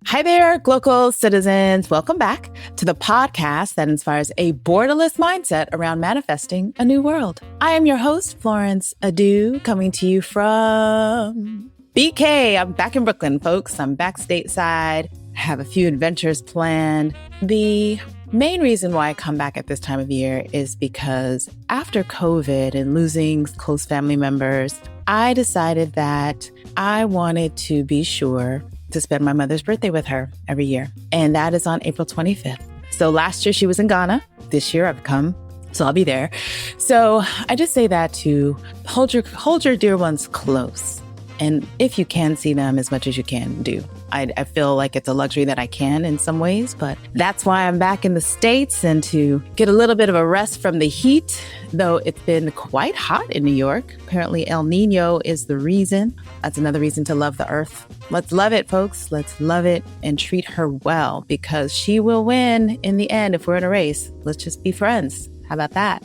Hi there, Glocal citizens. Welcome back to the podcast that inspires a borderless mindset around manifesting a new world. I am your host, Florence Adu, coming to you from BK. I'm back in Brooklyn, folks. I'm back stateside. I have a few adventures planned. The main reason why I come back at this time of year is because after COVID and losing close family members, I decided that I wanted to be sure to spend my mother's birthday with her every year. And that is on April 25th. So last year she was in Ghana. This year I've come, so I'll be there. So I just say that to hold your dear ones close. And if you can see them as much as you can do. I feel like it's a luxury that I can in some ways, but that's why I'm back in the States and to get a little bit of a rest from the heat, though it's been quite hot in New York. Apparently El Nino is the reason. That's another reason to love the earth. Let's love it, folks. Let's love it and treat her well because she will win in the end if we're in a race. Let's just be friends. How about that?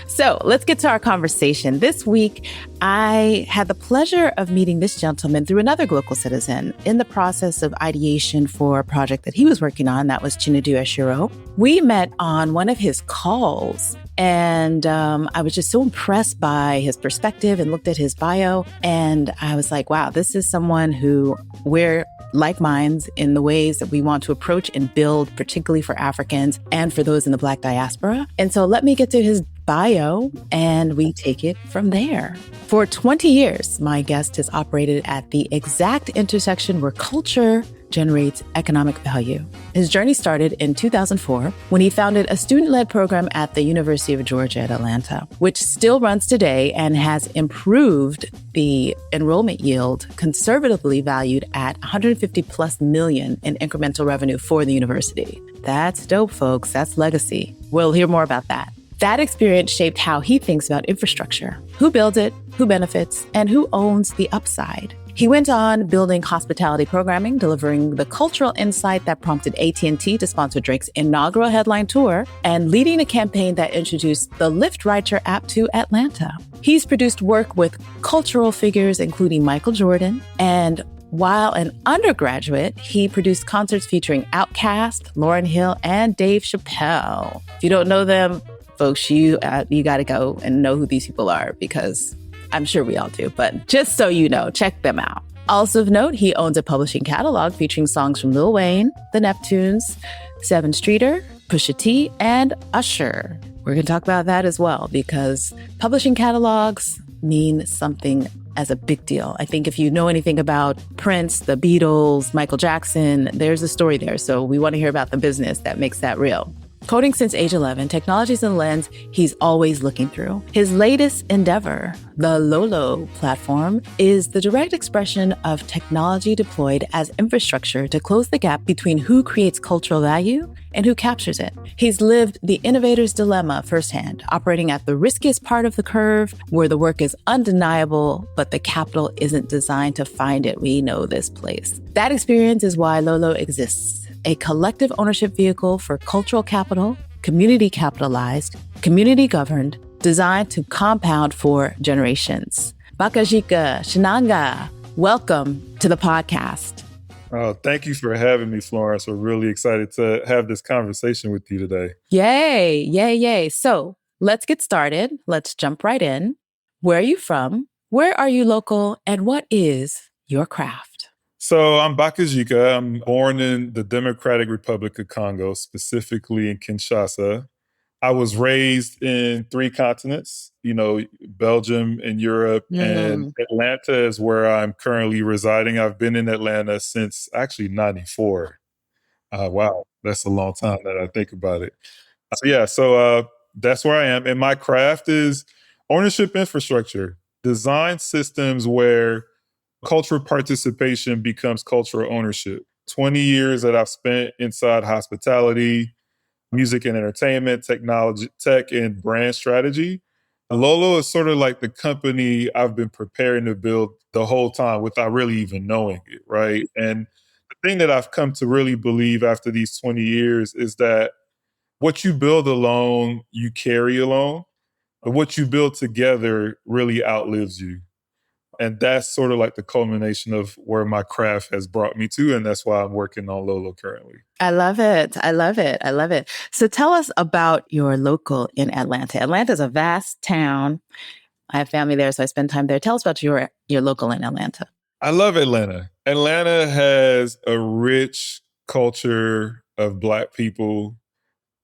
So let's get to our conversation. This week, I had the pleasure of meeting this gentleman through another Glocal citizen in the process of ideation for a project that he was working on. That was Chinedu Eshiro. We met on one of his calls, and I was just so impressed by his perspective and looked at his bio. And I was like, wow, this is someone who we're like minds in the ways that we want to approach and build, particularly for Africans and for those in the Black diaspora. And so let me get to his bio and we take it from there. For 20 years, my guest has operated at the exact intersection where culture generates economic value. His journey started in 2004 when he founded a student-led program at the University of Georgia at Atlanta, which still runs today and has improved the enrollment yield, conservatively valued at 150 plus million in incremental revenue for the university. That's dope, folks. That's legacy. We'll hear more about that. That experience shaped how he thinks about infrastructure, who builds it, who benefits, and who owns the upside. He went on building hospitality programming, delivering the cultural insight that prompted AT&T to sponsor Drake's inaugural headline tour, and leading a campaign that introduced the Lyft rideshare app to Atlanta. He's produced work with cultural figures, including Michael Jordan, and while an undergraduate, he produced concerts featuring Outkast, Lauryn Hill, and Dave Chappelle. If you don't know them, folks, you got to go and know who these people are because I'm sure we all do, but just so you know, check them out. Also of note, he owns a publishing catalog featuring songs from Lil Wayne, The Neptunes, Seven Streeter, Pusha T, and Usher. We're going to talk about that as well because publishing catalogs mean something as a big deal. I think if you know anything about Prince, the Beatles, Michael Jackson, there's a story there. So we want to hear about the business that makes that real. Coding since age 11, technology is a lens he's always looking through. His latest endeavor, the lOlŌ platform, is the direct expression of technology deployed as infrastructure to close the gap between who creates cultural value and who captures it. He's lived the innovator's dilemma firsthand, operating at the riskiest part of the curve where the work is undeniable, but the capital isn't designed to find it. We know this place. That experience is why lOlŌ exists. A collective ownership vehicle for cultural capital, community capitalized, community governed, designed to compound for generations. Bakajika Tshinanga, welcome to the podcast. Oh, thank you for having me, Florence. We're really excited to have this conversation with you today. Yay, yay, yay. So let's get started. Let's jump right in. Where are you from? Where are you local? And what is your craft? So I'm Bakajika. I'm born in the Democratic Republic of Congo, specifically in Kinshasa. I was raised in 3 continents, Belgium and Europe, and Atlanta is where I'm currently residing. I've been in Atlanta since actually 94. Wow, that's a long time that I think about it. So that's where I am. And my craft is ownership infrastructure, design systems where cultural participation becomes cultural ownership. 20 years that I've spent inside hospitality, music and entertainment, technology, tech, and brand strategy. lOlŌ is sort of like the company I've been preparing to build the whole time without really even knowing it, right? And the thing that I've come to really believe after these 20 years is that what you build alone, you carry alone, but what you build together really outlives you. And that's sort of like the culmination of where my craft has brought me to. And that's why I'm working on lOlŌ currently. I love it. I love it. I love it. So tell us about your local in Atlanta. Atlanta is a vast town. I have family there, so I spend time there. Tell us about your local in Atlanta. I love Atlanta. Atlanta has a rich culture of Black people.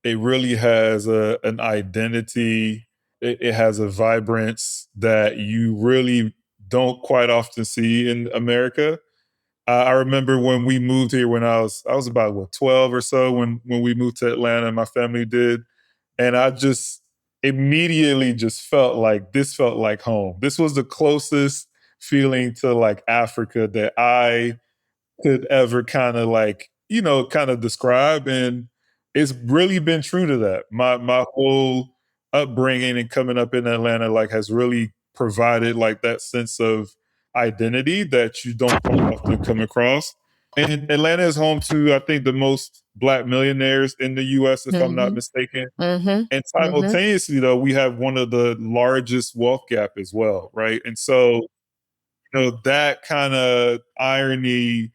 It really has an identity. It has a vibrance that you really don't quite often see in America. I remember when we moved here when I was about 12 or so when we moved to Atlanta, my family did, and I just immediately just felt like home. This was the closest feeling to like Africa that I could ever kind of like, kind of describe. And it's really been true to that. My whole upbringing and coming up in Atlanta like has really provided like that sense of identity that you don't often come across. And Atlanta is home to, I think, the most Black millionaires in the US, if I'm not Mm-hmm. mistaken. And Mm-hmm. Mm-hmm. simultaneously, though, we have one of the largest wealth gap as well, right? And so, that kind of irony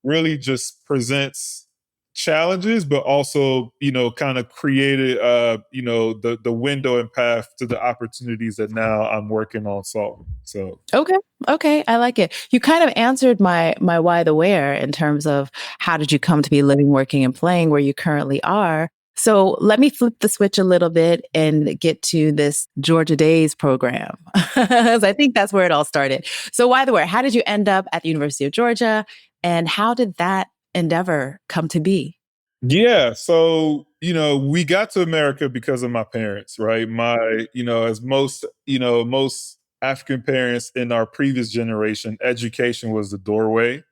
really just presents challenges, but also, kind of created, the window and path to the opportunities that now I'm working on solving. So, Okay. Okay. I like it. You kind of answered my why the where in terms of how did you come to be living, working, and playing where you currently are. So let me flip the switch a little bit and get to this Georgia Daze program. 'Cause I think that's where it all started. So why the where? How did you end up at the University of Georgia? And how did that endeavor come to be? yeah. So, we got to America because of my parents, right? As most African parents in our previous generation, education was the doorway.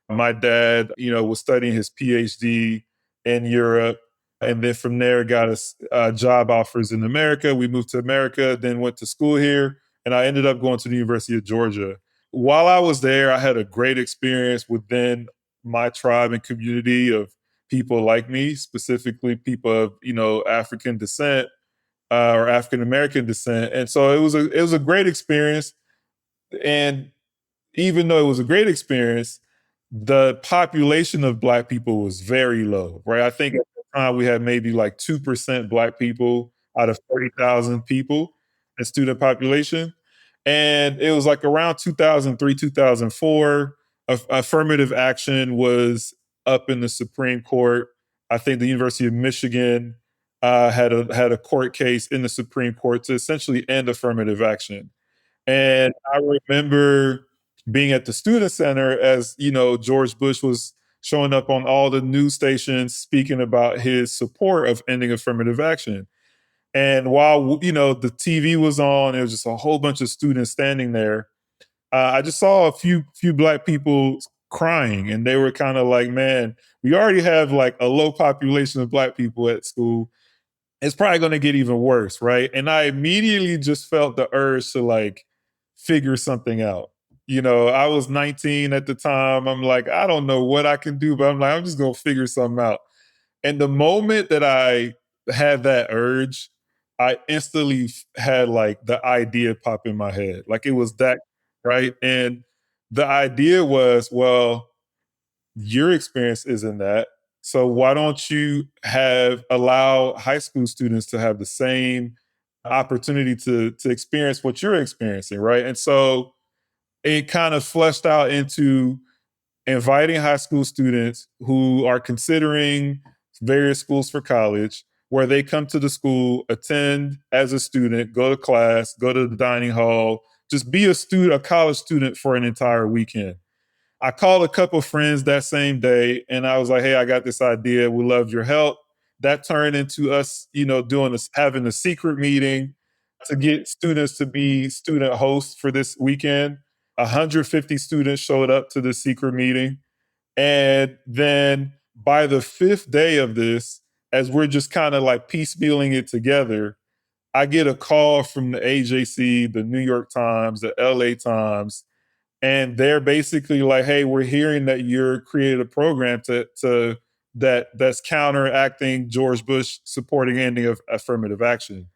My dad, was studying his PhD in Europe. And then from there, got us job offers in America. We moved to America, then went to school here. And I ended up going to the University of Georgia. While I was there, I had a great experience within my tribe and community of people like me, specifically people of, African descent or African American descent. And so it was a great experience. And even though it was a great experience, the population of Black people was very low, right? I think at the time we had maybe like 2% Black people out of 30,000 people in student population. And it was like around 2003, 2004, affirmative action was up in the Supreme Court. I think the University of Michigan had a court case in the Supreme Court to essentially end affirmative action. And I remember being at the student center as, George Bush was showing up on all the news stations speaking about his support of ending affirmative action. And while, the TV was on, there was just a whole bunch of students standing there. I just saw a few Black people crying, and they were kind of like, man, we already have like a low population of Black people at school. It's probably going to get even worse, right? And I immediately just felt the urge to like figure something out. I was 19 at the time. I'm like, I don't know what I can do, but I'm like, I'm just going to figure something out. And the moment that I had that urge, I instantly had like the idea pop in my head. Like it was that, right? And the idea was, well, your experience isn't that. So why don't you allow high school students to have the same opportunity to experience what you're experiencing, right? And so it kind of fleshed out into inviting high school students who are considering various schools for college, where they come to the school, attend as a student, go to class, go to the dining hall, just be a college student for an entire weekend. I called a couple friends that same day and I was like, hey, I got this idea. We love your help. That turned into us, having a secret meeting to get students to be student hosts for this weekend. 150 students showed up to the secret meeting. And then by the fifth day of this, as we're just kind of like piecemealing it together, I get a call from the AJC, the New York Times, the LA Times, and they're basically like, "Hey, we're hearing that you're created a program that's counteracting George Bush supporting ending of affirmative action."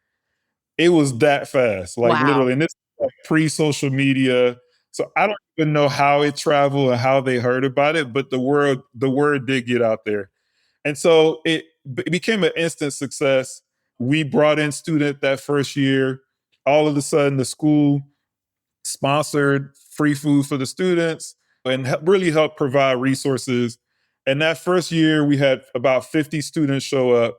It was that fast, like Wow. literally, and this is like pre-social media. So I don't even know how it traveled and how they heard about it, but the word did get out there. And so it became an instant success. We brought in student that first year. All of a sudden, the school sponsored free food for the students and really helped provide resources. And that first year, we had about 50 students show up,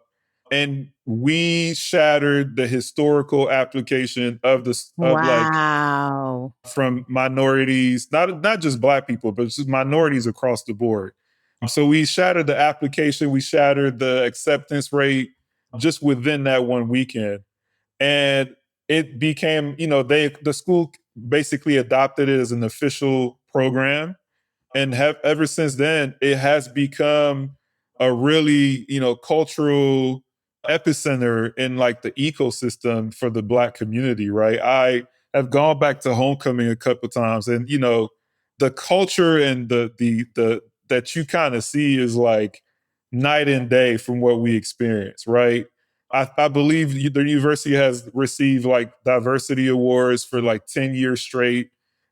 and we shattered the historical application of this of like Wow. from minorities, not just Black people, but just minorities across the board. So we shattered the application, we shattered the acceptance rate just within that one weekend. And it became, the school basically adopted it as an official program, and have ever since then it has become a really, cultural epicenter in like the ecosystem for the Black community, right? I have gone back to homecoming a couple times, and the culture and the that you kind of see is like night and day from what we experience, right? I believe the university has received like diversity awards for like 10 years straight,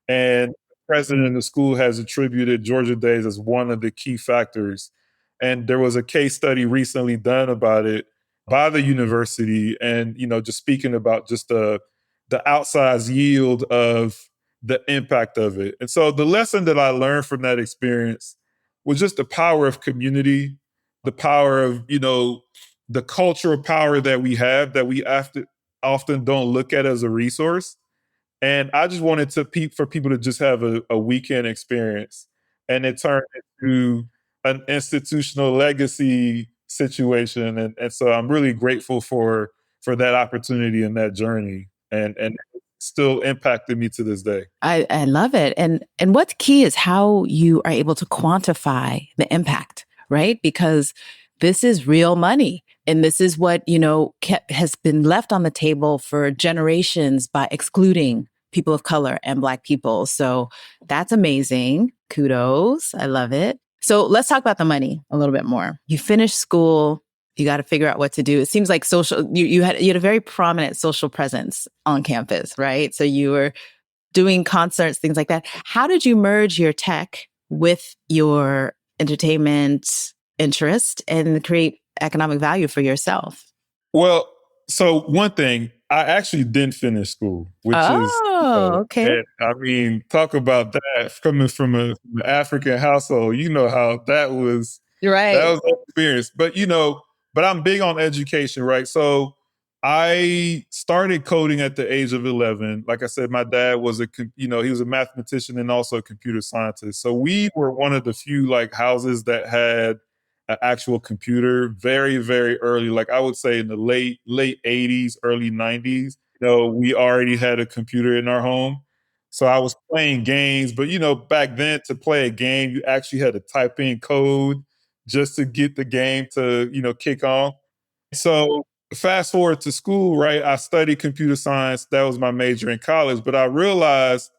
and president of the school has attributed Georgia Daze as one of the key factors. And there was a case study recently done about it by the university, and just speaking about just the outsized yield of the impact of it. And so the lesson that I learned from that experience was just the power of community, the power of the cultural power that we have that we often don't look at as a resource. And I just wanted for people to just have a weekend experience, and it turned into an institutional legacy situation. And so I'm really grateful for that opportunity and that journey, and it still impacted me to this day. I love it. And what's key is how you are able to quantify the impact, right? Because this is real money. And this is what, has been left on the table for generations by excluding people of color and Black people. So that's amazing. Kudos. I love it. So let's talk about the money a little bit more. You finished school. You got to figure out what to do. It seems like you had a very prominent social presence on campus, right? So you were doing concerts, things like that. How did you merge your tech with your entertainment interest and create economic value for yourself? Well, so one thing, I actually didn't finish school, which is, Okay. and I mean, talk about that coming from an African household. You know how that Right. was an experience. But I'm big on education, right? So I started coding at the age of 11. Like I said, my dad was he was a mathematician and also a computer scientist. So we were one of the few like houses that had an actual computer very, very early. Like I would say in the late 80s, early 90s. We already had a computer in our home. So I was playing games, but back then to play a game, you actually had to type in code just to get the game to, kick off. So fast forward to school, right? I studied computer science. That was my major in college. But I realized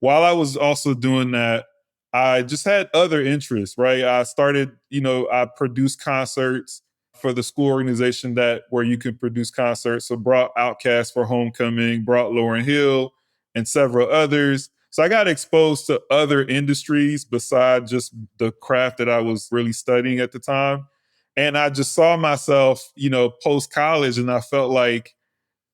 while I was also doing that, I just had other interests, right? I started, I produced concerts for the school organization that where you can produce concerts. So brought Outkast for Homecoming, brought Lauryn Hill and several others. So I got exposed to other industries besides just the craft that I was really studying at the time. And I just saw myself, post college, and I felt like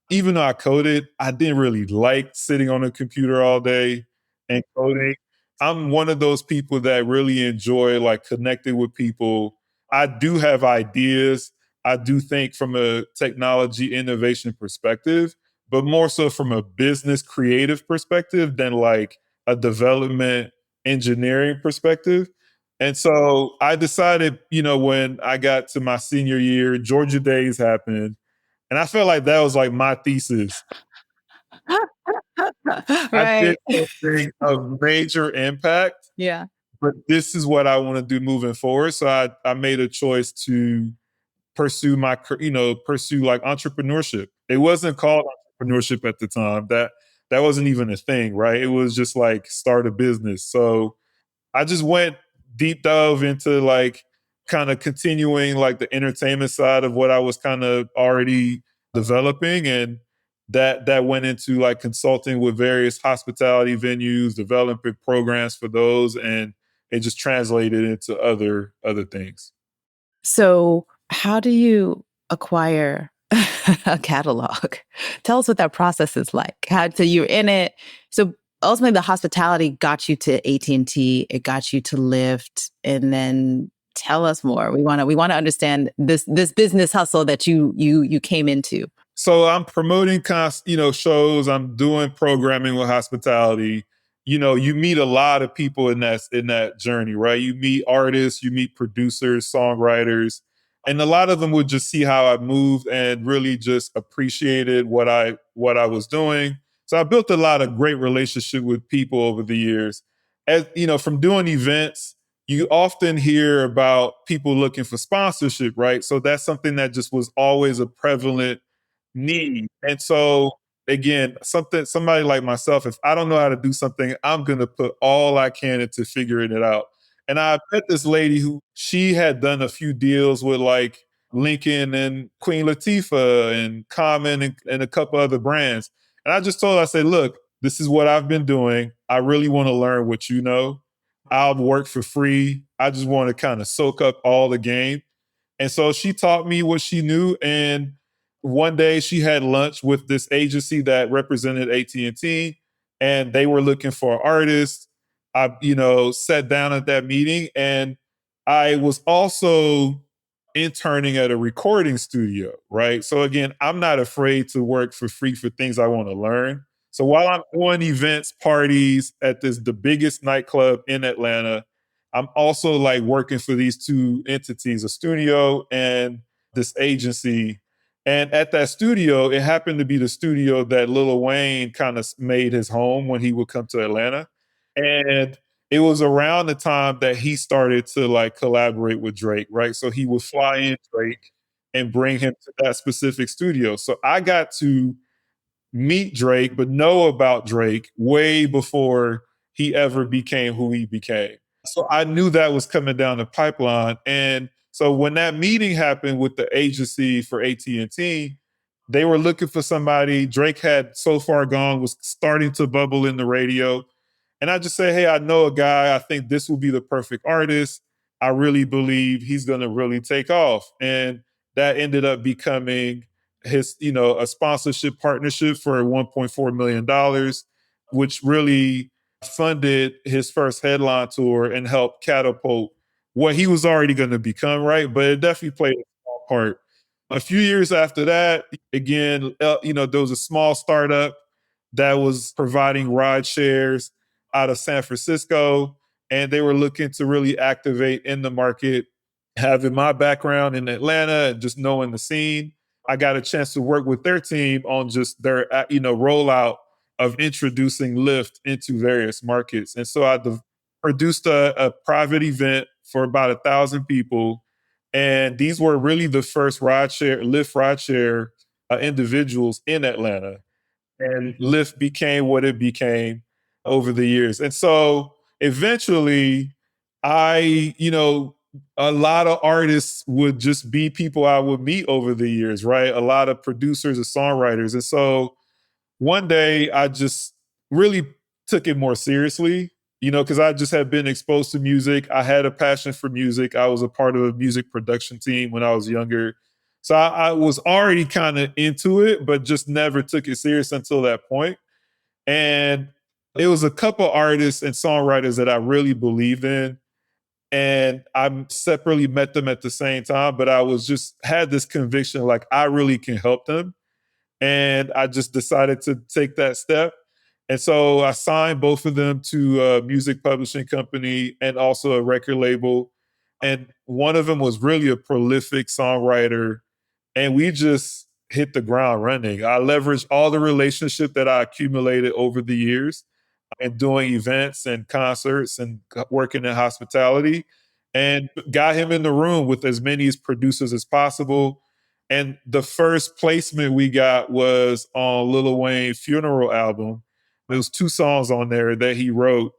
even though I coded, I didn't really like sitting on a computer all day and coding. I'm one of those people that really enjoy like connecting with people. I do have ideas. I do think from a technology innovation perspective, but more so from a business creative perspective than like a development engineering perspective. And so I decided, when I got to my senior year, Georgia Days happened. And I felt like that was like my thesis. I did Right. something of major impact, Yeah. but this is what I want to do moving forward. So I made a choice to pursue like entrepreneurship. It wasn't called entrepreneurship at the time. That wasn't even a thing, right? It was just like start a business. So I just went deep dove into like kind of continuing like the entertainment side of what I was kind of already developing. And that went into like consulting with various hospitality venues, developing programs for those, and it just translated into other things. So, how do you acquire a catalog? Tell us what that process is like. So you're in it. So ultimately, the hospitality got you to AT&T. It got you to Lyft, and then tell us more. We want to understand this business hustle that you came into. So I'm promoting shows. I'm doing programming with hospitality. You meet a lot of people in that journey, right? You meet artists, you meet producers, songwriters, and a lot of them would just see how I moved and really just appreciated what I was doing. So I built a lot of great relationship with people over the years. As from doing events, you often hear about people looking for sponsorship, right? So that's something that just was always a prevalent need. And so again, somebody like myself, if I don't know how to do something, I'm gonna put all I can into figuring it out. And I met this lady who she had done a few deals with like Lincoln and Queen Latifah and Common and a couple other brands. And I just told her, I said, look, this is what I've been doing. I really want to learn what you know. I'll work for free. I just want to kind of soak up all the game. And so she taught me what she knew. And one day she had lunch with this agency that represented AT&T, and they were looking for artists. I, sat down at that meeting, and I was also interning at a recording studio, right? So again, I'm not afraid to work for free for things I want to learn. So while I'm doing events, parties at the biggest nightclub in Atlanta, I'm also like working for these two entities, a studio and this agency. And at that studio, it happened to be the studio that Lil Wayne kind of made his home when he would come to Atlanta. And it was around the time that he started to like collaborate with Drake, right? So he would fly in Drake and bring him to that specific studio. So I got to meet Drake, but know about Drake way before he ever became who he became. So I knew that was coming down the pipeline. And so when that meeting happened with the agency for AT&T, they were looking for somebody. Drake had So Far Gone was starting to bubble in the radio. And I just say, hey, I know a guy. I think this will be the perfect artist. I really believe he's going to really take off. And that ended up becoming a sponsorship partnership for $1.4 million, which really funded his first headline tour and helped catapult what he was already going to become, right? But it definitely played a small part. A few years after that, again, there was a small startup that was providing ride shares out of San Francisco, and they were looking to really activate in the market. Having my background in Atlanta and just knowing the scene, I got a chance to work with their team on just their rollout of introducing Lyft into various markets. And so produced a private event for about 1,000 people. And these were really the first Lyft rideshare individuals in Atlanta. And Lyft became what it became over the years. And so eventually, a lot of artists would just be people I would meet over the years, right? A lot of producers and songwriters. And so one day I just really took it more seriously, because I just had been exposed to music. I had a passion for music. I was a part of a music production team when I was younger. So I was already kind of into it, but just never took it serious until that point. And it was a couple artists and songwriters that I really believed in. And I separately met them at the same time, but I was just had this conviction like I really can help them. And I just decided to take that step. And so I signed both of them to a music publishing company and also a record label. And one of them was really a prolific songwriter. And we just hit the ground running. I leveraged all the relationship that I accumulated over the years and doing events and concerts and working in hospitality, and got him in the room with as many producers as possible. And the first placement we got was on Lil Wayne's funeral album. There was 2 songs on there that he wrote.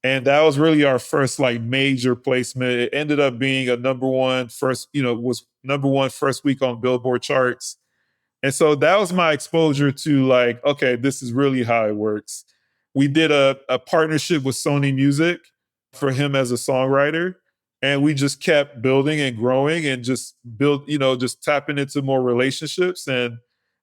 And that was really our first like major placement. It ended up being a was number one first week on Billboard charts. And so that was my exposure to like, okay, this is really how it works. We did a partnership with Sony Music for him as a songwriter. And we just kept building and growing and just build, just tapping into more relationships. And,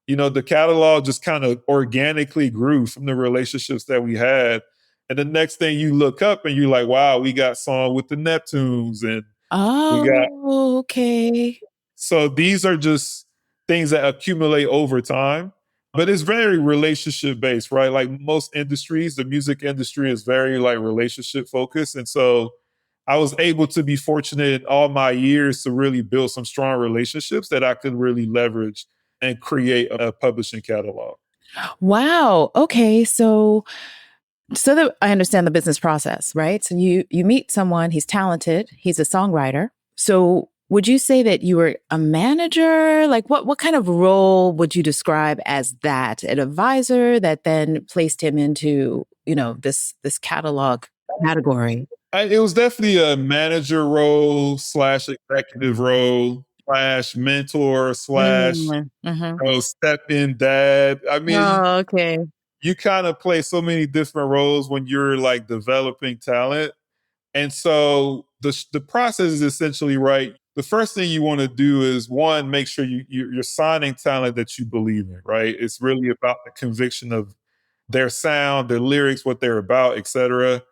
the catalog just kind of organically grew from the relationships that we had. And the next thing you look up and you're like, wow, we got song with the Neptunes and we got Oh, okay. so these are just things that accumulate over time, but it's very relationship based, right? Like most industries, the music industry is very like relationship focused. And so I was able to be fortunate in all my years to really build some strong relationships that I could really leverage and create a publishing catalog. Wow. Okay. So that I understand the business process, right? So you meet someone, he's talented, he's a songwriter. So would you say that you were a manager? Like what kind of role would you describe as that? An advisor that then placed him into, this catalog category? It was definitely a manager role slash executive role slash mentor slash Mm-hmm. step in dad. I mean, Oh, okay. you kind of play so many different roles when you're like developing talent. And so the process is essentially right. The first thing you want to do is one, make sure you're signing talent that you believe in, right? It's really about the conviction of their sound, their lyrics, what they're about, etc.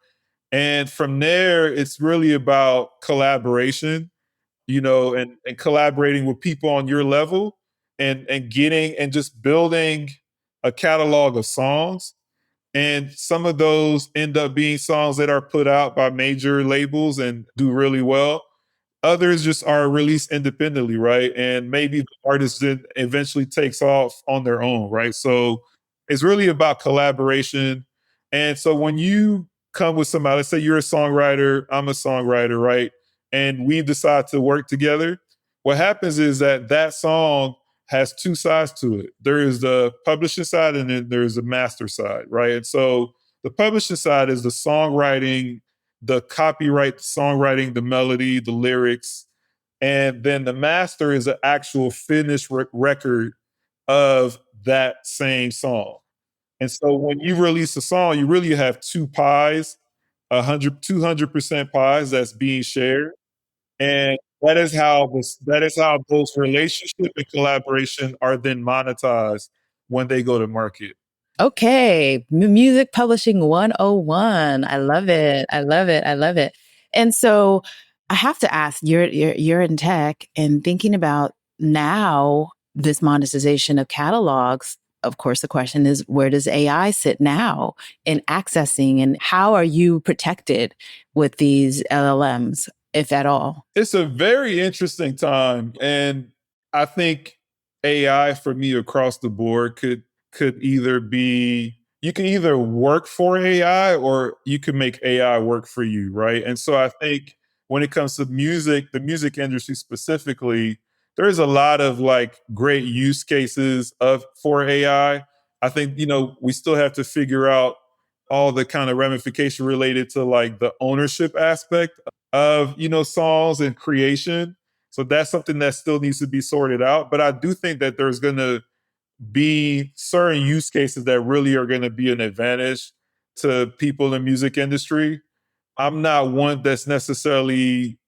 And from there, it's really about collaboration, and collaborating with people on your level and getting and just building a catalog of songs. And some of those end up being songs that are put out by major labels and do really well. Others just are released independently, right? And maybe the artist then eventually takes off on their own, right? So it's really about collaboration. And so when you come with somebody, let's say you're a songwriter, I'm a songwriter, right? And we decide to work together. What happens is that song has two sides to it. There is the publishing side and then there's the master side, right? And so the publishing side is the songwriting, the copyright, the songwriting, the melody, the lyrics. And then the master is an actual finished record of that same song. And so when you release a song, you really have two pies, 200% pies that's being shared. And that is how those relationship and collaboration are then monetized when they go to market. Okay, music publishing 101. I love it. I love it. I love it. And so I have to ask, you're in tech and thinking about now this monetization of catalogs. Of course, the question is, where does AI sit now in accessing, and how are you protected with these LLMs, if at all? It's a very interesting time. And I think AI for me across the board could either be you can either work for AI or you can make AI work for you, right? And so I think when it comes to music, the music industry specifically, there's a lot of like great use cases of for AI. I think, we still have to figure out all the kind of ramification related to like the ownership aspect of songs and creation. So that's something that still needs to be sorted out. But I do think that there's going to be certain use cases that really are going to be an advantage to people in the music industry. I'm not one that's necessarily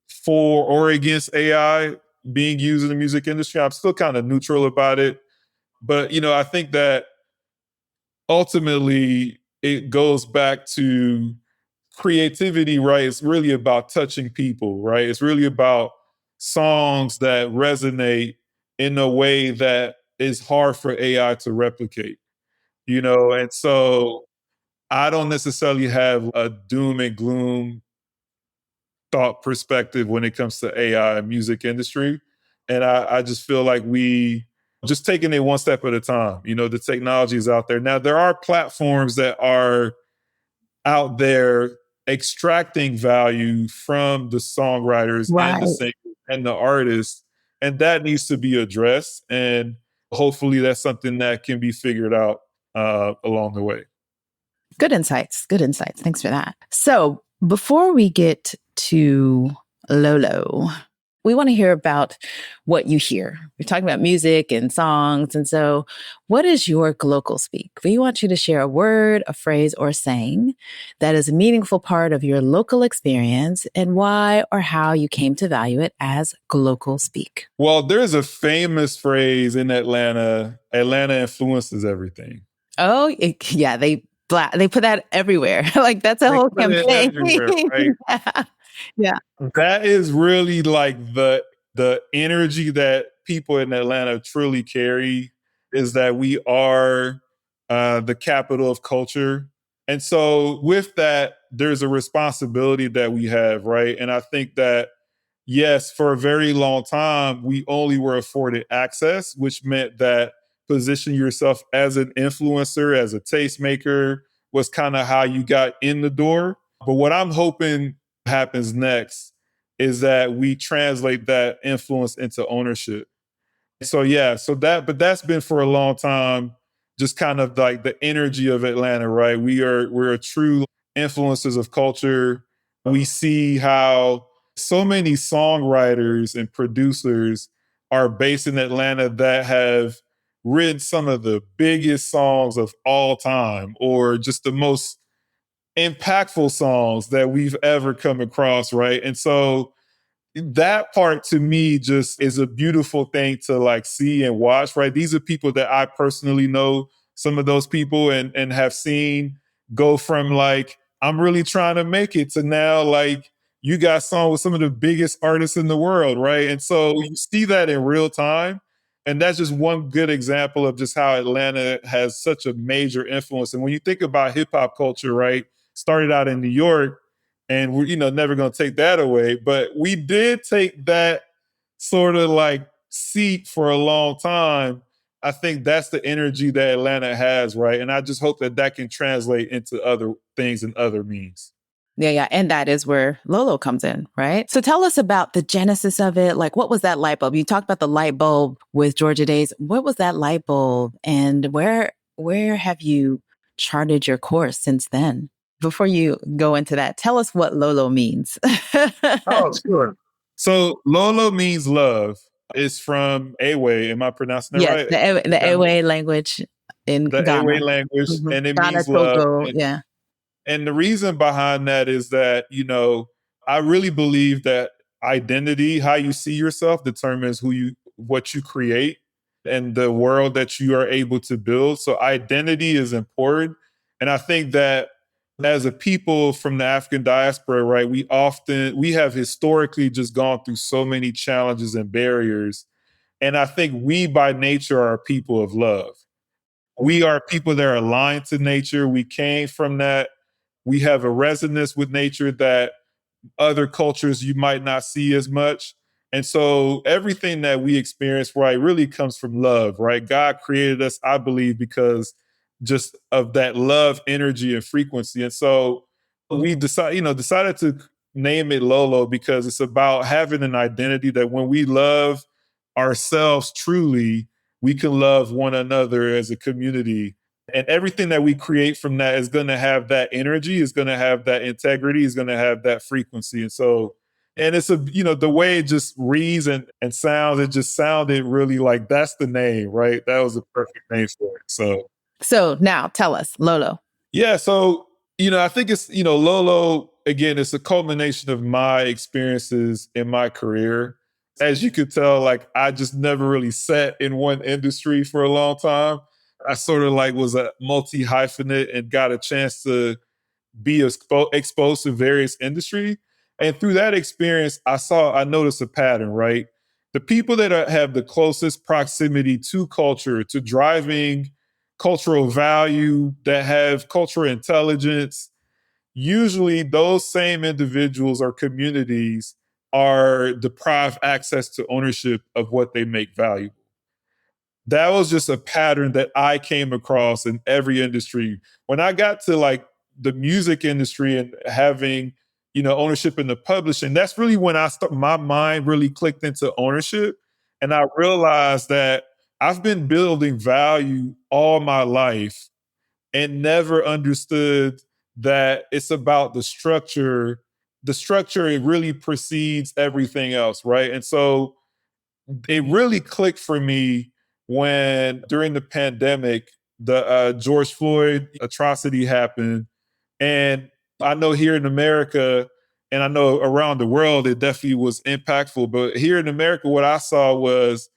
for or against AI being used in the music industry. I'm still kind of neutral about it. But I think that ultimately it goes back to creativity, right? It's really about touching people, right? It's really about songs that resonate in a way that is hard for AI to replicate, And so I don't necessarily have a doom and gloom thought perspective when it comes to AI and music industry. And I just feel like we just taking it one step at a time. The technology is out there. Now, there are platforms that are out there extracting value from the songwriters and the Right. singers and the artists, and that needs to be addressed. And hopefully, that's something that can be figured out along the way. Good insights. Good insights. Thanks for that. So before we get to lOlŌ, We want to hear about what you hear. We're talking about music and songs. And so, what is your Glocal speak? We want you to share a word, a phrase, or a saying that is a meaningful part of your local experience and why or how you came to value it as Glocal speak. Well, there's a famous phrase in Atlanta: Atlanta influences everything. Oh, yeah, they put that everywhere. Like that's a They whole put it campaign. everywhere, right? Yeah. Yeah. That is really like the energy that people in Atlanta truly carry, is that we are the capital of culture. And so with that, there's a responsibility that we have, right? And I think that, yes, for a very long time, we only were afforded access, which meant that position yourself as an influencer, as a tastemaker, was kind of how you got in the door. But what I'm hoping happens next is that we translate that influence into ownership. So yeah, but that's been for a long time, just kind of like the energy of Atlanta, right? We're a true influencers of culture. We see how so many songwriters and producers are based in Atlanta that have written some of the biggest songs of all time, or just the most impactful songs that we've ever come across, right? And so that part to me just is a beautiful thing to like see and watch, right? These are people that I personally know, some of those people, and have seen go from like, I'm really trying to make it, to now like you got song with some of the biggest artists in the world, right? And so you see that in real time. And that's just one good example of just how Atlanta has such a major influence. And when you think about hip hop culture, right? Started out in New York, and we're never going to take that away, but we did take that sort of like seat for a long time. I think that's the energy that Atlanta has, right? And I just hope that that can translate into other things and other means. Yeah, yeah. And that is where lOlŌ comes in, right? So tell us about the genesis of it. Like, what was that light bulb? You talked about the light bulb with Georgia Daze. What was that light bulb? And where have you charted your course since then? Before you go into that, tell us what lOlŌ means. Oh, sure. So lOlŌ means love. It's from Ewe. Am I pronouncing it Yes, right? the Ewe language in The Ewe Ghana. language, Mhm. and it Ghana, means love. Togo. Yeah. And the reason behind that is that, I really believe that identity, how you see yourself, determines what you create and the world that you are able to build. So identity is important. And I think that as a people from the African diaspora, right, we have historically just gone through so many challenges and barriers. And I think we by nature are people of love. We are people that are aligned to nature. We came from that. We have a resonance with nature that other cultures you might not see as much. And so everything that we experience, right, really comes from love, right? God created us, I believe, because just of that love energy and frequency. And so decided to name it lOlŌ because it's about having an identity that when we love ourselves truly, we can love one another as a community. And everything that we create from that is going to have that energy, is going to have that integrity, is going to have that frequency. And so, and it's the way it just reads and sounds, it just sounded really like that's the name, right? That was a perfect name for it. So now tell us, lOlŌ. Yeah. So, I think it's, lOlŌ, again, it's a culmination of my experiences in my career. As you could tell, like I just never really sat in one industry for a long time. I sort of like was a multi hyphenate and got a chance to be exposed to various industry. And through that experience, I noticed a pattern, right? The people that have the closest proximity to culture, to driving cultural value, that have cultural intelligence, usually those same individuals or communities are deprived access to ownership of what they make valuable. That was just a pattern that I came across in every industry. When I got to like the music industry and having, ownership in the publishing, that's really when my mind really clicked into ownership. And I realized that I've been building value all my life and never understood that it's about the structure the structure, it really precedes everything else, right? And so it really clicked for me when during the pandemic, the George Floyd atrocity happened. And I know here in America, and I know around the world, it definitely was impactful. But here in America, what I saw was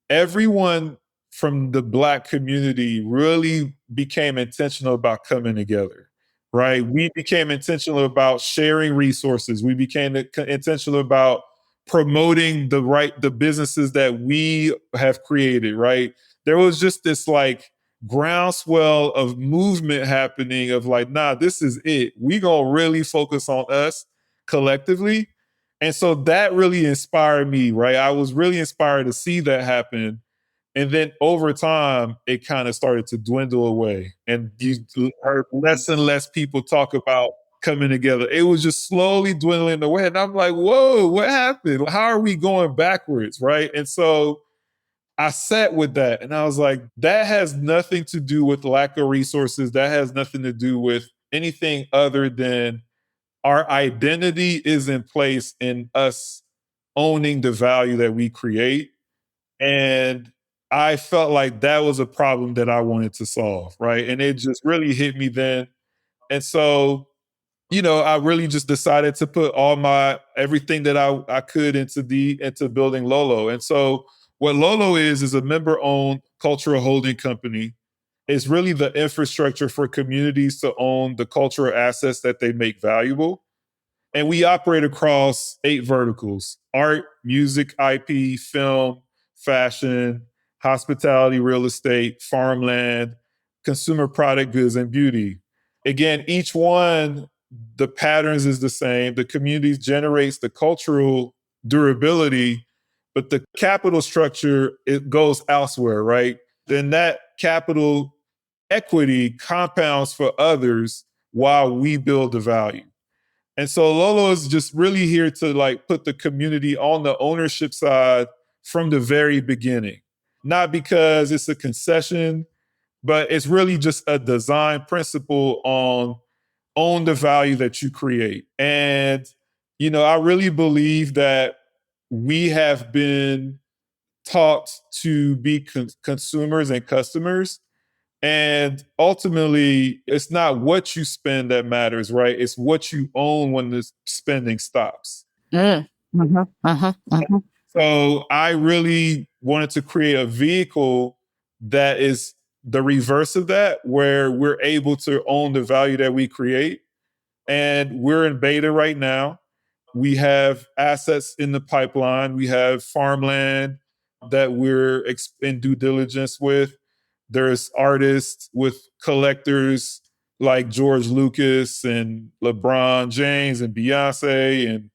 everyone from the Black community really became intentional about coming together, right? We became intentional about sharing resources. We became intentional about promoting the businesses that we have created, right? There was just this like groundswell of movement happening of like, nah, this is it. We gonna really focus on us collectively. And so that really inspired me, right? I was really inspired to see that happen. And then over time, it kind of started to dwindle away. And you heard less and less people talk about coming together. It was just slowly dwindling away. And I'm like, whoa, what happened? How are we going backwards? Right. And so I sat with that and I was like, that has nothing to do with lack of resources. That has nothing to do with anything other than our identity is in place in us owning the value that we create. And I felt like that was a problem that I wanted to solve, right? And it just really hit me then. And so, I really just decided to put all my everything that I could into building lOlŌ. And so what lOlŌ is a member-owned cultural holding company. It's really the infrastructure for communities to own the cultural assets that they make valuable. And we operate across 8 verticals: art, music, IP, film, fashion, hospitality, real estate, farmland, consumer product goods, and beauty. Again, each one, the patterns is the same. The community generates the cultural durability, but the capital structure, it goes elsewhere, right? Then that capital equity compounds for others while we build the value. And so lOlŌ is just really here to like put the community on the ownership side from the very beginning. Not because it's a concession, but it's really just a design principle on own the value that you create. And, I really believe that we have been taught to be consumers and customers, and ultimately, it's not what you spend that matters, right? It's what you own when the spending stops. Mm. So I really wanted to create a vehicle that is the reverse of that, where we're able to own the value that we create. And we're in beta right now. We have assets in the pipeline. We have farmland that we're in due diligence with. There's artists with collectors like George Lucas and LeBron James and Beyonce, and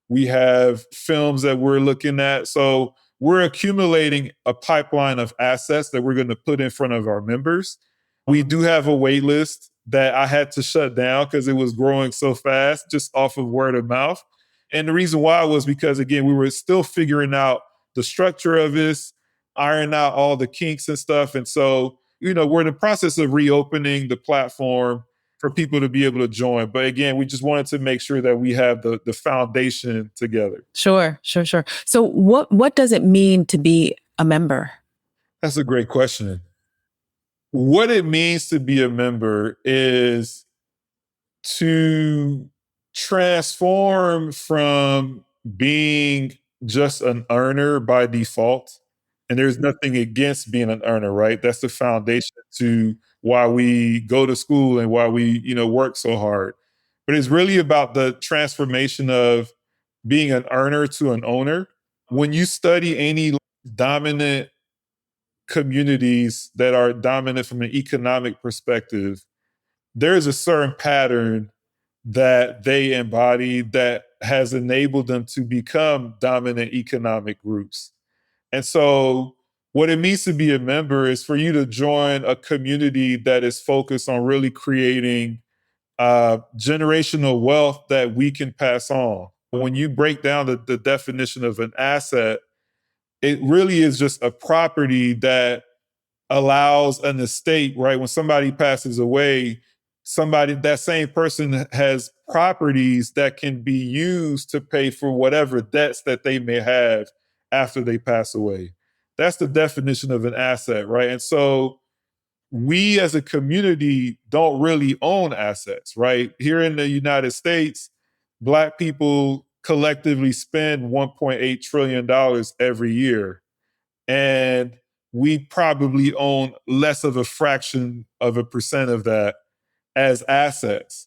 we have films that we're looking at. So we're accumulating a pipeline of assets that we're going to put in front of our members. We do have a wait list that I had to shut down because it was growing so fast just off of word of mouth. And the reason why was because, again, we were still figuring out the structure of this, iron out all the kinks and stuff. And so, we're in the process of reopening the platform for people to be able to join. But again, we just wanted to make sure that we have the foundation together. Sure. So what does it mean to be a member? That's a great question. What it means to be a member is to transform from being just an earner by default. And there's nothing against being an earner, right? That's the foundation to why we go to school and why we, work so hard. But it's really about the transformation of being an earner to an owner. When you study any dominant communities that are dominant from an economic perspective, there's a certain pattern that they embody that has enabled them to become dominant economic groups. And so, what it means to be a member is for you to join a community that is focused on really creating generational wealth that we can pass on. When you break down the definition of an asset, it really is just a property that allows an estate, right? When somebody passes away, that same person has properties that can be used to pay for whatever debts that they may have after they pass away. That's the definition of an asset, right? And so we as a community don't really own assets, right? Here in the United States, Black people collectively spend $1.8 trillion every year. And we probably own less of a fraction of a percent of that as assets.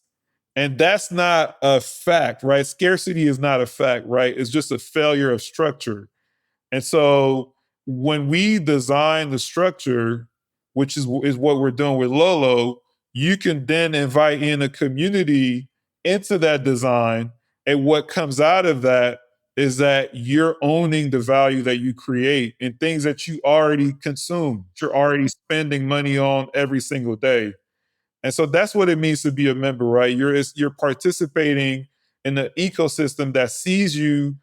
And that's not a fact, right? Scarcity is not a fact, right? It's just a failure of structure. And so when we design the structure, which is what we're doing with lOlŌ, you can then invite in a community into that design. And what comes out of that is that you're owning the value that you create and things that you already consume, you're already spending money on every single day. And so that's what it means to be a member, right? You're participating in an ecosystem that sees you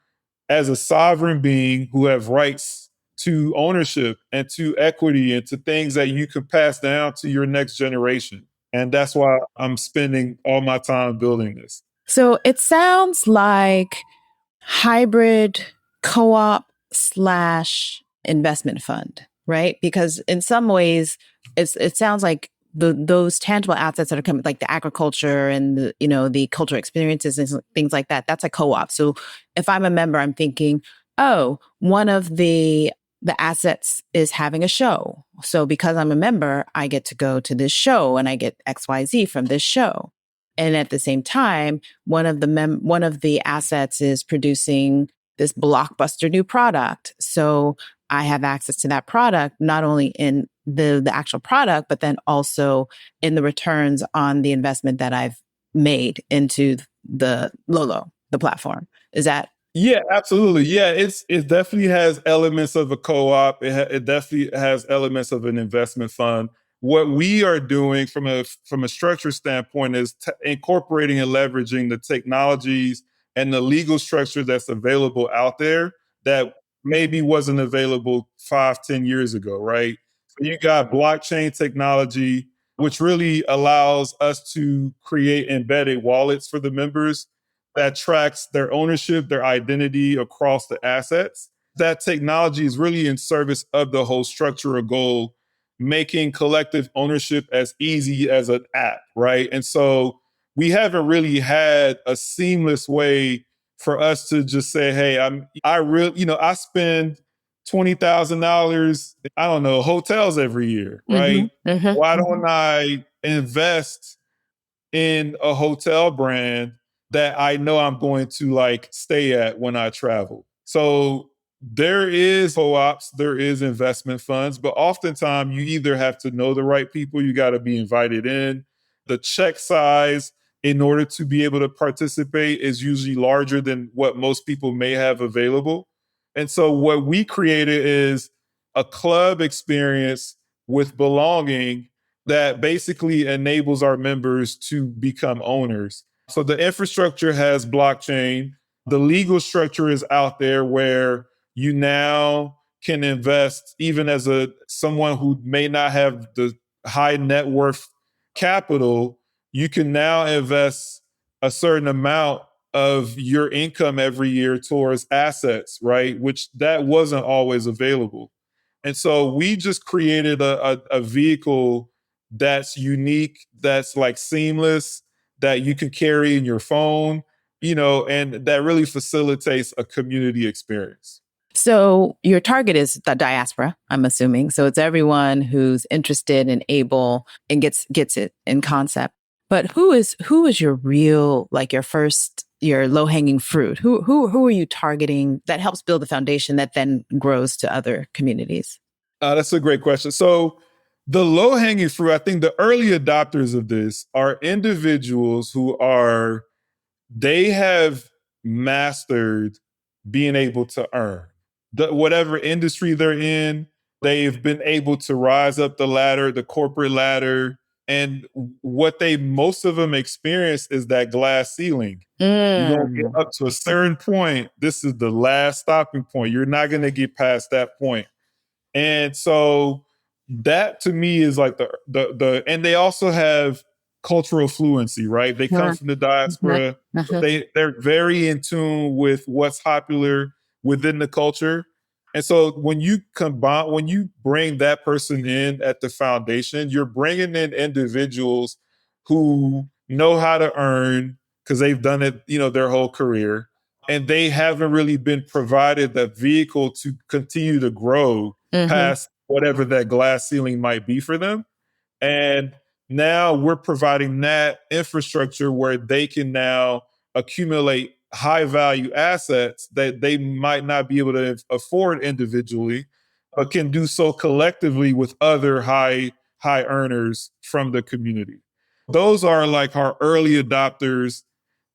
as a sovereign being who have rights to ownership and to equity and to things that you could pass down to your next generation. And that's why I'm spending all my time building this. So it sounds like hybrid co-op slash investment fund, right? Because in some ways, it sounds like those tangible assets that are coming, like the agriculture and the cultural experiences and things like that. That's a co-op. So if I'm a member, I'm thinking, oh, one of the assets is having a show. So because I'm a member, I get to go to this show and I get XYZ from this show. And at the same time, one of the assets is producing this blockbuster new product. So I have access to that product, not only in the actual product, but then also in the returns on the investment that I've made into the lOlŌ, the platform. Is that? Yeah, absolutely. Yeah, it definitely has elements of a co-op. It definitely has elements of an investment fund. What we are doing from a structure standpoint is incorporating and leveraging the technologies and the legal structure that's available out there that maybe wasn't available 5-10 years ago, right? So you got blockchain technology, which really allows us to create embedded wallets for the members that tracks their ownership, their identity across the assets. That technology is really in service of the whole structural goal, making collective ownership as easy as an app, right? And so we haven't really had a seamless way for us to just say, hey, I spend $20,000, I don't know, hotels every year, right? Why don't I invest in a hotel brand that I know I'm going to like stay at when I travel? So there is co-ops, there is investment funds, but oftentimes you either have to know the right people, you got to be invited in. The check size in order to be able to participate is usually larger than what most people may have available. And so what we created is a club experience with belonging that basically enables our members to become owners. So the infrastructure has blockchain. The legal structure is out there where you now can invest even as someone who may not have the high net worth capital. You can now invest a certain amount of your income every year towards assets, right? Which that wasn't always available. And so we just created a vehicle that's unique, that's like seamless, that you can carry in your phone, and that really facilitates a community experience. So your target is the diaspora, I'm assuming. So it's everyone who's interested and able and gets it in concept. But who is your real, like your low hanging fruit? Who are you targeting that helps build the foundation that then grows to other communities? That's a great question. So the low hanging fruit, I think the early adopters of this are individuals they have mastered being able to earn. Whatever industry they're in, they've been able to rise up the ladder, the corporate ladder. And what most of them experience is that glass ceiling. You're going to get up to a certain point. This is the last stopping point. You're not going to get past that point. And so that to me is like and they also have cultural fluency, right? They come from the diaspora. They're very in tune with what's popular within the culture. And so when you bring that person in at the foundation, you're bringing in individuals who know how to earn because they've done it, their whole career. And they haven't really been provided that vehicle to continue to grow past whatever that glass ceiling might be for them. And now we're providing that infrastructure where they can now accumulate high value assets that they might not be able to afford individually, but can do so collectively with other high earners from the community. Those are like our early adopters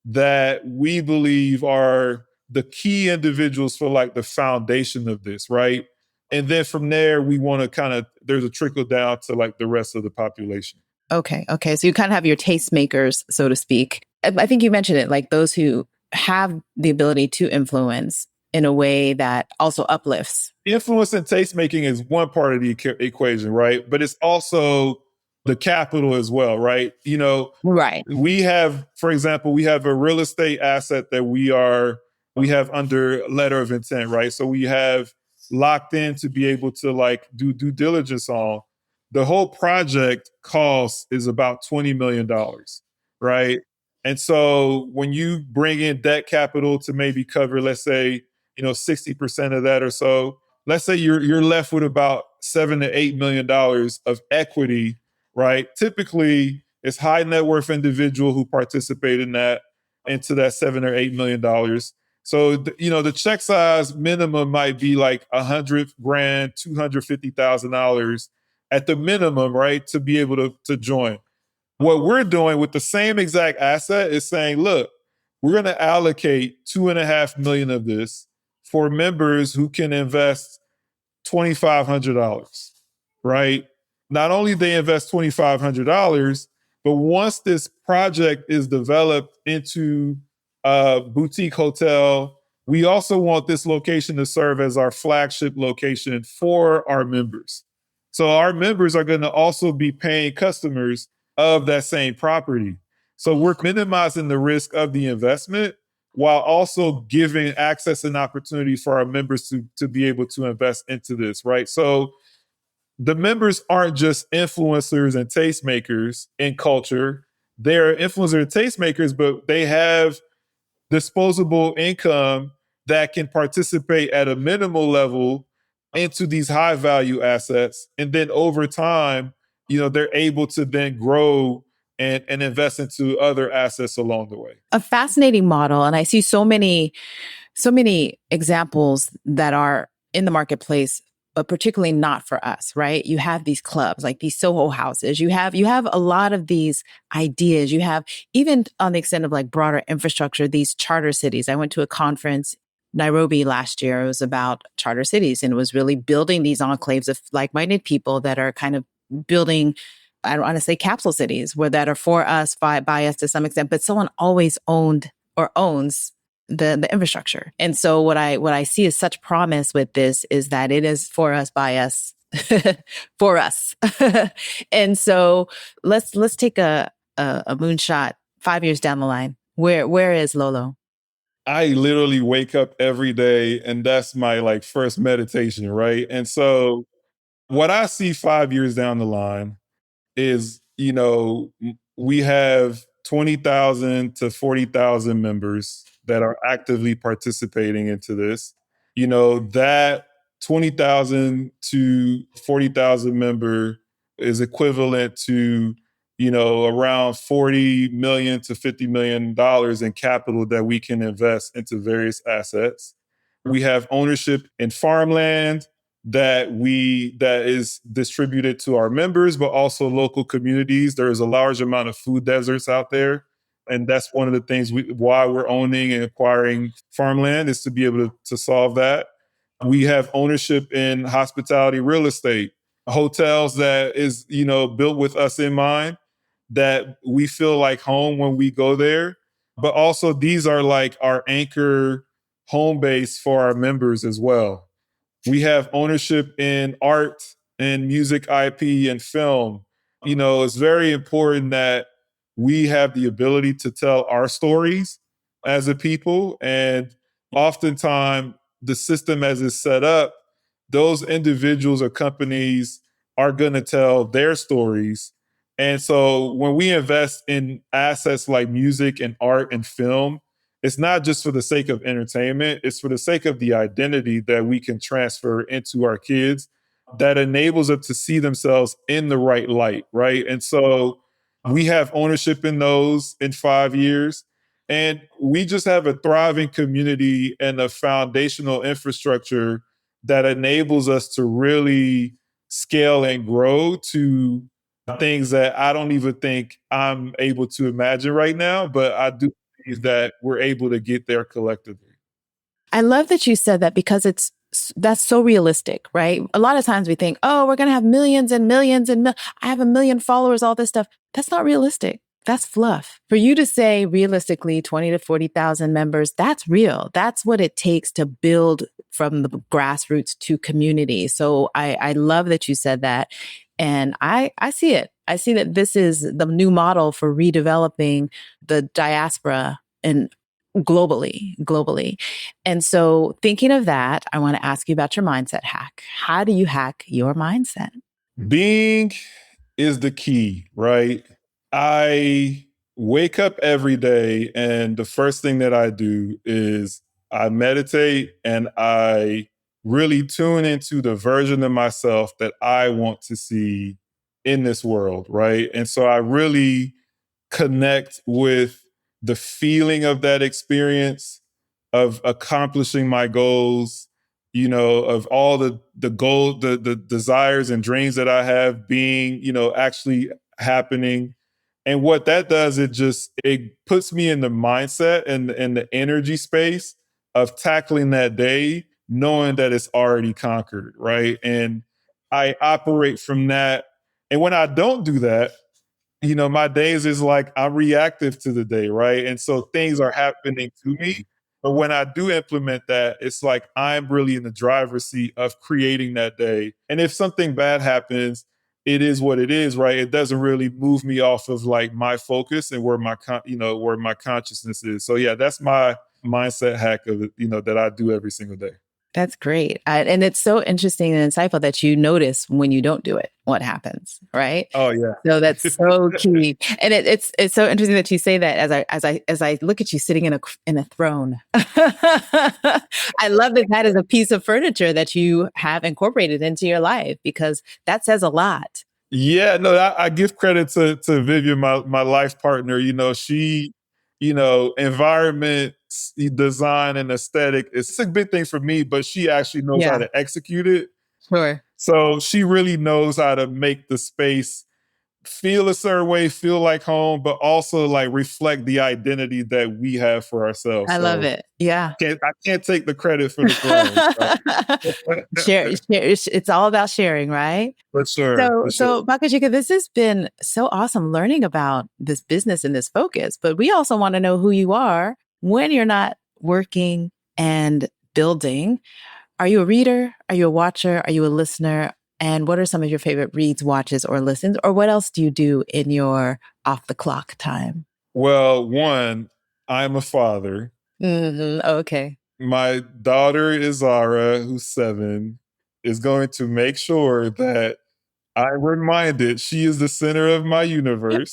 that we believe are the key individuals for like the foundation of this, right? And then from there, we want to there's a trickle down to like the rest of the population. Okay. So you kind of have your tastemakers, so to speak. I think you mentioned it, like those who have the ability to influence in a way that also uplifts. Influence and tastemaking is one part of the equation, right? But it's also the capital as well, right? Right. We have, for example, we have a real estate asset that we have under letter of intent, right? So we have locked in to be able to like do due diligence on. The whole project cost is about $20 million, right? And so when you bring in debt capital to maybe cover, let's say, 60% of that or so, let's say you're left with about $7 to $8 million of equity, right? Typically, it's high net worth individual who participate in that into that $7 or $8 million. So the check size minimum might be like $100,000, $250,000 at the minimum, right, to be able to join. What we're doing with the same exact asset is saying, look, we're going to allocate $2.5 million of this for members who can invest $2,500, right? Not only they invest $2,500, but once this project is developed into a boutique hotel, we also want this location to serve as our flagship location for our members. So our members are going to also be paying customers of that same property. So we're minimizing the risk of the investment while also giving access and opportunity for our members to be able to invest into this, right? So the members aren't just influencers and tastemakers in culture. They're influencers and tastemakers, but they have disposable income that can participate at a minimal level into these high value assets. And then over time, they're able to then grow and invest into other assets along the way. A fascinating model. And I see so many examples that are in the marketplace, but particularly not for us, right? You have these clubs, like these Soho houses. You have a lot of these ideas. You have, even on the extent of like broader infrastructure, these charter cities. I went to a conference Nairobi last year. It was about charter cities, and it was really building these enclaves of like-minded people that are kind of building, I don't want to say capsule cities, where that are for us, by us to some extent, but someone always owned or owns the infrastructure. And so what I see as such promise with this is that it is for us, by us, for us. And so let's take a moonshot 5 years down the line. Where is lOlŌ? I literally wake up every day and that's my like first meditation, right? And so what I see 5 years down the line is, we have 20,000 to 40,000 members that are actively participating into this. That 20,000 to 40,000 member is equivalent to, around $40 million to $50 million in capital that we can invest into various assets. We have ownership in farmland that is distributed to our members, but also local communities. There is a large amount of food deserts out there. And that's one of the things why we're owning and acquiring farmland, is to be able to solve that. We have ownership in hospitality real estate, hotels that is, built with us in mind, that we feel like home when we go there. But also these are like our anchor home base for our members as well. We have ownership in art and music IP and film. It's very important that we have the ability to tell our stories as a people. And oftentimes, the system as it's set up, those individuals or companies are going to tell their stories. And so when we invest in assets like music and art and film, it's not just for the sake of entertainment, it's for the sake of the identity that we can transfer into our kids that enables them to see themselves in the right light, right? And so we have ownership in those in 5 years. And we just have a thriving community and a foundational infrastructure that enables us to really scale and grow to things that I don't even think I'm able to imagine right now, but I do believe that we're able to get there collectively. I love that you said that because that's so realistic, right? A lot of times we think, oh, we're going to have millions and millions and I have 1 million followers, all this stuff. That's not realistic. That's fluff. For you to say realistically 20 to 40,000 members, that's real. That's what it takes to build from the grassroots to community. So I love that you said that. And I see it. I see that this is the new model for redeveloping the diaspora and globally. And so thinking of that, I want to ask you about your mindset hack. How do you hack your mindset? Being is the key, right? I wake up every day, and the first thing that I do is I meditate and I really tune into the version of myself that I want to see in this world, right? And so I really connect with the feeling of that experience of accomplishing my goals, of all the goal, the desires and dreams that I have being, actually happening. And what that does, it puts me in the mindset and the energy space of tackling that day, knowing that it's already conquered, right? And I operate from that. And when I don't do that, my days is like I'm reactive to the day, right? And so things are happening to me. But when I do implement that, it's like I'm really in the driver's seat of creating that day. And if something bad happens, it is what it is, right? It doesn't really move me off of like my focus and where my consciousness is. So yeah, that's my mindset hack of it, that I do every single day. That's great. And it's so interesting and insightful that you notice when you don't do it, what happens, right? Oh yeah. So that's so key. And it's so interesting that you say that as I look at you sitting in a throne. I love that is a piece of furniture that you have incorporated into your life because that says a lot. Yeah, no, I give credit to Vivian, my life partner. She, environment, design, and aesthetic. It's a big thing for me, but she actually knows how Yeah, to execute it. sure. So she really knows how to make the space feel a certain way, feel like home, but also like reflect the identity that we have for ourselves. I love So it. Yeah. I can't take the credit for the throne. Share. It's all about sharing, right? For sure, So, for so sure. Bakajika, this has been so awesome learning about this business and this focus, but we also want to know who you are when you're not working and building. Are you a reader? Are you a watcher? Are you a listener? And what are some of your favorite reads, watches, or listens? Or what else do you do in your off the clock time? Well, one, I'm a father. Okay. My daughter Izara, who's 7, is going to make sure that I'm reminded she is the center of my universe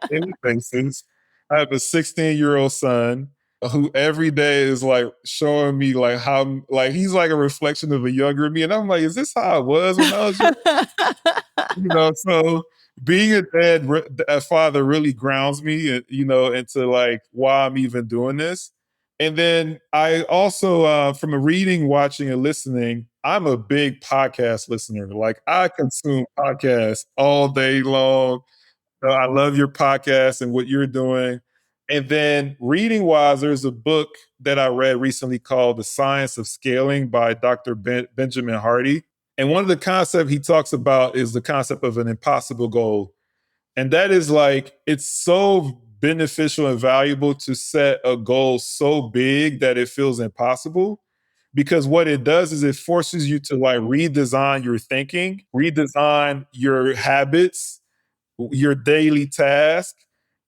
in faces. I have a 16-year-old son who every day is like showing me like how like he's like a reflection of a younger me. And I'm like, is this how I was when I was young? So being a father really grounds me, into like why I'm even doing this. And then I also, from a reading, watching, and listening, I'm a big podcast listener. Like I consume podcasts all day long. So I love your podcast and what you're doing. And then reading wise, there's a book that I read recently called The Science of Scaling by Dr. Benjamin Hardy. And one of the concepts he talks about is the concept of an impossible goal. And that is like, it's so beneficial and valuable to set a goal so big that it feels impossible. Because what it does is it forces you to like redesign your thinking, redesign your habits, your daily task,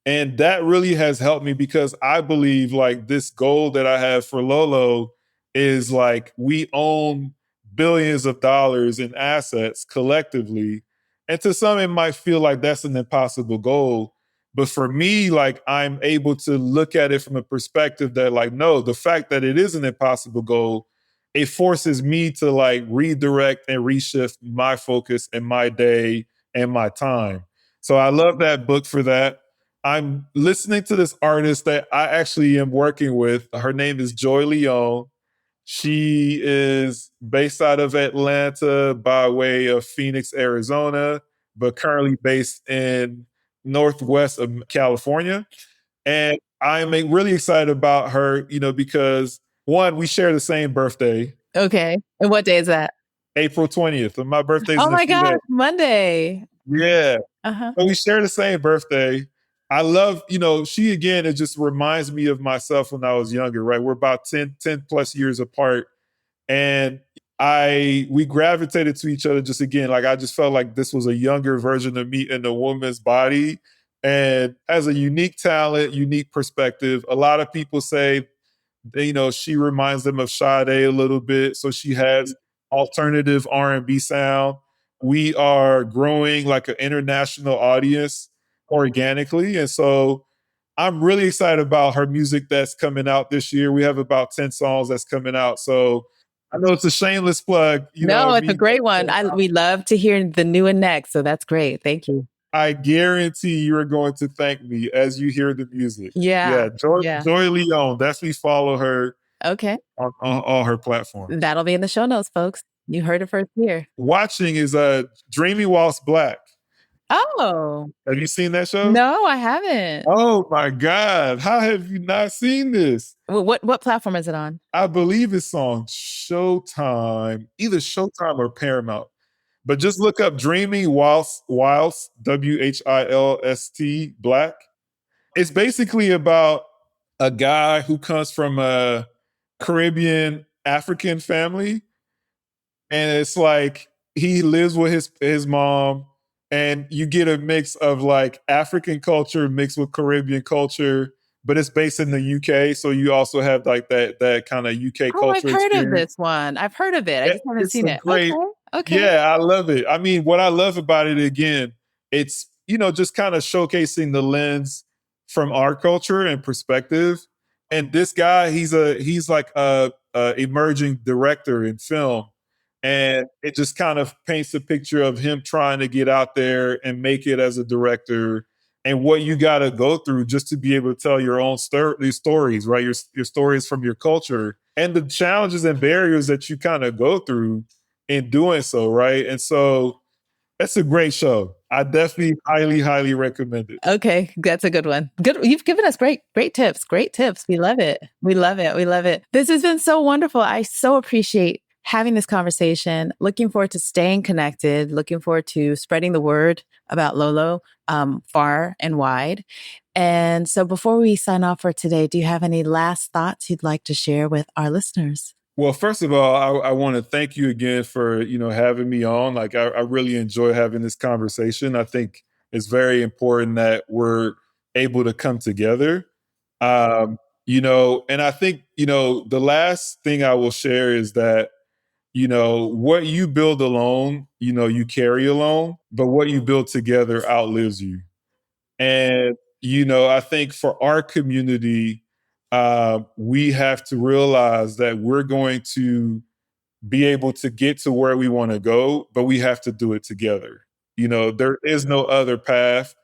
And that really has helped me because I believe like this goal that I have for lOlŌ is like we own billions of dollars in assets collectively. And to some, it might feel like that's an impossible goal. But for me, like I'm able to look at it from a perspective that, like, no, the fact that it is an impossible goal, it forces me to like redirect and reshift my focus and my day and my time. So I love that book for that. I'm listening to this artist that I actually am working with. Her name is Joy Leone. She is based out of Atlanta by way of Phoenix, Arizona, but currently based in Northwest of California. And I'm really excited about her, because one, we share the same birthday, Okay. And what day is that? April 20th. And my birthday's Oh in a my few days. gosh, Monday. Yeah. Uh-huh. So we share the same birthday. I love, she again, it just reminds me of myself when I was younger, right? We're about 10 plus years apart. And we gravitated to each other just again. Like I just felt like this was a younger version of me in a woman's body and has a unique talent, unique perspective. A lot of people say, she reminds them of Sade a little bit. So she has alternative R&B sound. We are growing like an international audience organically. And so I'm really excited about her music that's coming out this year. We have about 10 songs that's coming out. So I know it's a shameless plug. No, it's a great one. We love to hear the new and next. So that's great. Thank you. I guarantee you're going to thank me as you hear the music. Yeah. Joy Leone. That's me. Follow her. Okay. On all her platforms. That'll be in the show notes, folks. You heard it first here. Watching is Dreamy Whilst Black. Oh. Have you seen that show? No, I haven't. Oh my God. How have you not seen this? Well, what platform is it on? I believe it's on Showtime, either Showtime or Paramount. But just look up Dreamy Whilst, WHILST, Black. It's basically about a guy who comes from a Caribbean African family. And it's like he lives with his mom, and you get a mix of like African culture mixed with Caribbean culture, but it's based in the UK. So you also have like that kind of UK culture. I've heard of this one. I've heard of it. I just haven't seen it. Okay. Yeah, I love it. I mean, what I love about it, again, it's, just kind of showcasing the lens from our culture and perspective. And this guy, he's like a emerging director in film. And it just kind of paints a picture of him trying to get out there and make it as a director and what you got to go through just to be able to tell your own these stories, right? Your stories from your culture and the challenges and barriers that you kind of go through in doing so, right? And so that's a great show. I definitely highly, highly recommend it. Okay, that's a good one. Good. You've given us great tips. Great tips. We love it. We love it. We love it. This has been so wonderful. I so appreciate having this conversation. Looking forward to staying connected. Looking forward to spreading the word about lOlŌ far and wide. And so before we sign off for today, do you have any last thoughts you'd like to share with our listeners? Well, first of all, I want to thank you again for, having me on. Like, I really enjoy having this conversation. I think it's very important that we're able to come together. And I think, the last thing I will share is that, what you build alone, you carry alone, but what you build together outlives you. And, I think for our community, we have to realize that we're going to be able to get to where we want to go, but we have to do it together. There is no other path.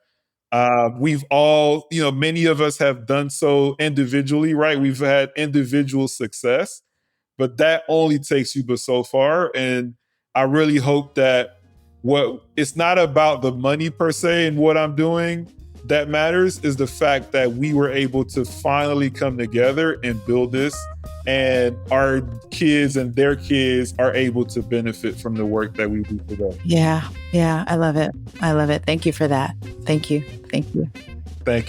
We've all, many of us have done so individually, right? We've had individual success, but that only takes you but so far. And I really hope that it's not about the money per se and what I'm doing that matters, is the fact that we were able to finally come together and build this, and our kids and their kids are able to benefit from the work that we do today. Yeah. I love it. Thank you for that. Thank you. Thank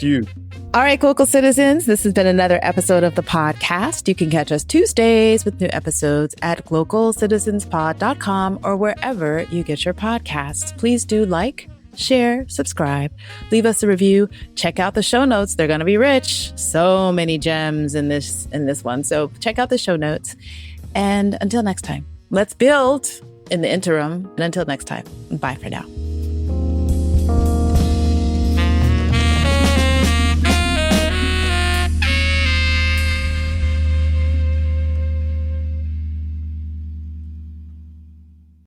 you. All right, Glocal citizens, this has been another episode of the podcast. You can catch us Tuesdays with new episodes at glocalcitizenspod.com or wherever you get your podcasts. Please do like, share, subscribe, leave us a review, check out the show notes. They're going to be rich. So many gems in this one. So check out the show notes. And until next time, let's build in the interim. And until next time, bye for now.